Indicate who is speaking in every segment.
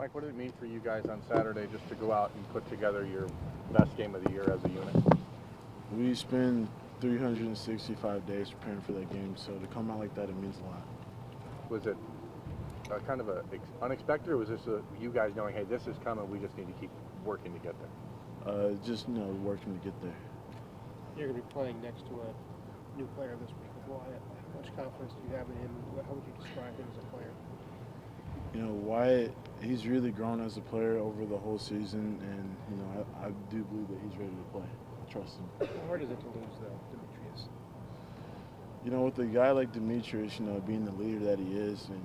Speaker 1: Mike, what did it mean for you guys on Saturday just to go out and put together your best game of the year as a unit?
Speaker 2: We spend 365 days preparing for that game, so to come out like that, it means a lot.
Speaker 1: Was it kind of unexpected, or was this you guys knowing, hey, this is coming, we just need to keep working to get there?
Speaker 2: Just working to get there.
Speaker 3: You're going to be playing next to a new player this week with Wyatt. How much confidence do you have in him? How would you describe him as a player?
Speaker 2: Wyatt, he's really grown as a player over the whole season, and I do believe that he's ready to play. Trust him.
Speaker 3: How hard is it to lose, though, Demetrius?
Speaker 2: With a guy like Demetrius, being the leader that he is, and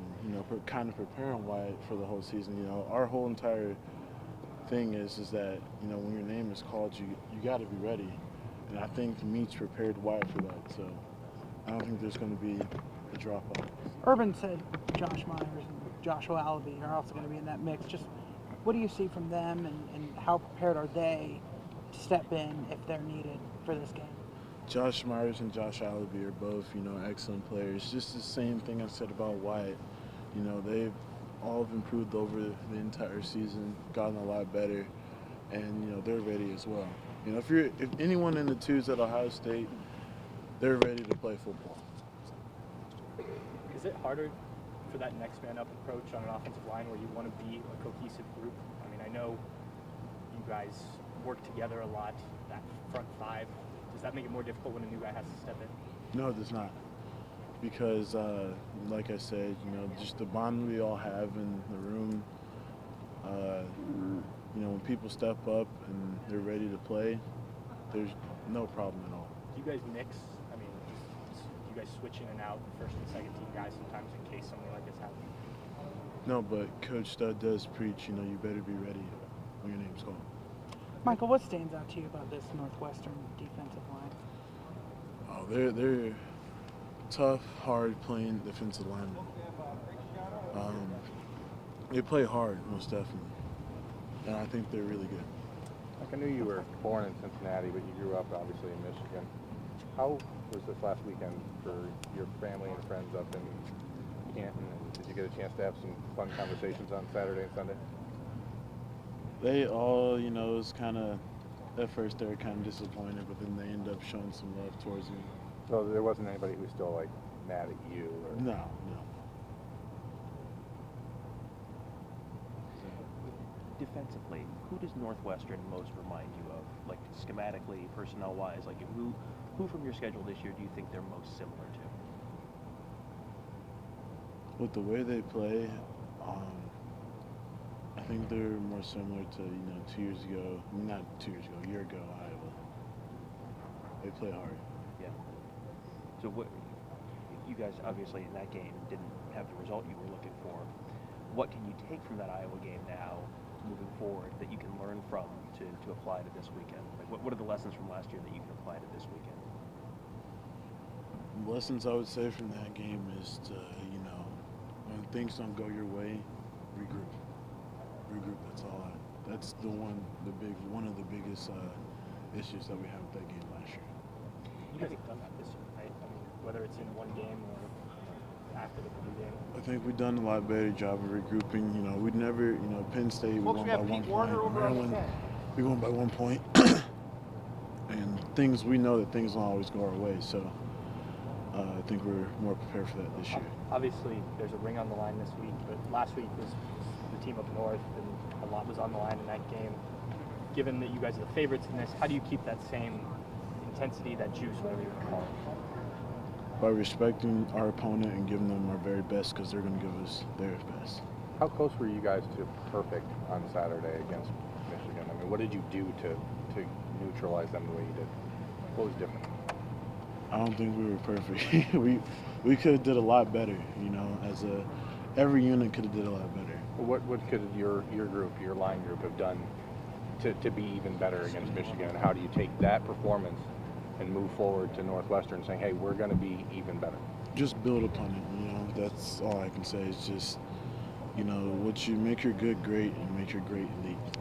Speaker 2: kind of preparing Wyatt for the whole season. Our whole entire thing is that when your name is called, you got to be ready, and I think Meach prepared Wyatt for that. So I don't think there's going to be a drop off.
Speaker 4: Urban said Josh Myers and Joshua Alabi are also going to be in that mix. Just what do you see from them, and how prepared are they to step in if they're needed for this game?
Speaker 2: Josh Myers and Josh Alabi are both, excellent players. Just the same thing I said about Wyatt. They've all improved over the entire season, gotten a lot better, and they're ready as well. If anyone in the twos at Ohio State, they're ready to play football.
Speaker 5: Is it harder for that next man up approach on an offensive line where you want to be a cohesive group? I mean, I know you guys work together a lot, that front five. Does that make it more difficult when a new guy has to step in?
Speaker 2: No, it does not. Because, like I said, just the bond we all have in the room, when people step up and they're ready to play, there's no problem at all.
Speaker 5: Do you guys mix? I mean, do you guys switch in and out, first and second team guys sometimes in case something like this happens?
Speaker 2: No, but Coach Stud does preach, you better be ready when your name's called.
Speaker 4: Michael, what stands out to you about this Northwestern defensive line?
Speaker 2: Oh, they're tough, hard-playing defensive linemen. They play hard, most definitely, and I think they're really good.
Speaker 1: Like, I knew you were born in Cincinnati, but you grew up obviously in Michigan. How was this last weekend for your family and friends up in Canton? And did you get a chance to have some fun conversations on Saturday and Sunday?
Speaker 2: They all, it was kind of, at first they were kind of disappointed, but then they ended up showing some love towards me.
Speaker 1: So there wasn't anybody who was still like mad at you? Or...
Speaker 2: No.
Speaker 6: Defensively, who does Northwestern most remind you of, like schematically, personnel-wise? Like who from your schedule this year do you think they're most similar to?
Speaker 2: With the way they play, I think they're more similar to 2 years ago. Not 2 years ago, a year ago, Iowa. They play hard.
Speaker 6: Yeah. So what? You guys obviously in that game didn't have the result you were looking for. What can you take from that Iowa game now, moving forward, that you can learn from to apply to this weekend? Like what are the lessons from last year that you can apply to this weekend?
Speaker 2: The lessons I would say from that game is to, when things don't go your way, regroup. That's all. That's one of the biggest issues that we had with that game last year.
Speaker 5: You guys have done that this year, right? I mean, whether it's in one game or after the Purdue game.
Speaker 2: I think we've done a lot better job of regrouping. We'd never, Penn State, we won by 1 point. Maryland, we won by 1 point. And we know that things don't always go our way. So I think we're more prepared for that this year.
Speaker 5: Obviously, there's a ring on the line this week, but last week was the team up north, and a lot was on the line in that game. Given that you guys are the favorites in this, how do you keep that same intensity, that juice, whatever you want to call it?
Speaker 2: By respecting our opponent and giving them our very best, because they're going to give us their best.
Speaker 1: How close were you guys to perfect on Saturday against Michigan? I mean, what did you do to neutralize them the way you did? What was different?
Speaker 2: I don't think we were perfect. we could have did a lot better. Every unit could have did a lot better.
Speaker 1: Well, what could your group, your line group, have done to be even better against Michigan? And how do you take that performance and move forward to Northwestern saying, hey, we're going to be even better?
Speaker 2: Just build upon it. That's all I can say. Is just, what you make your good great and make your great elite.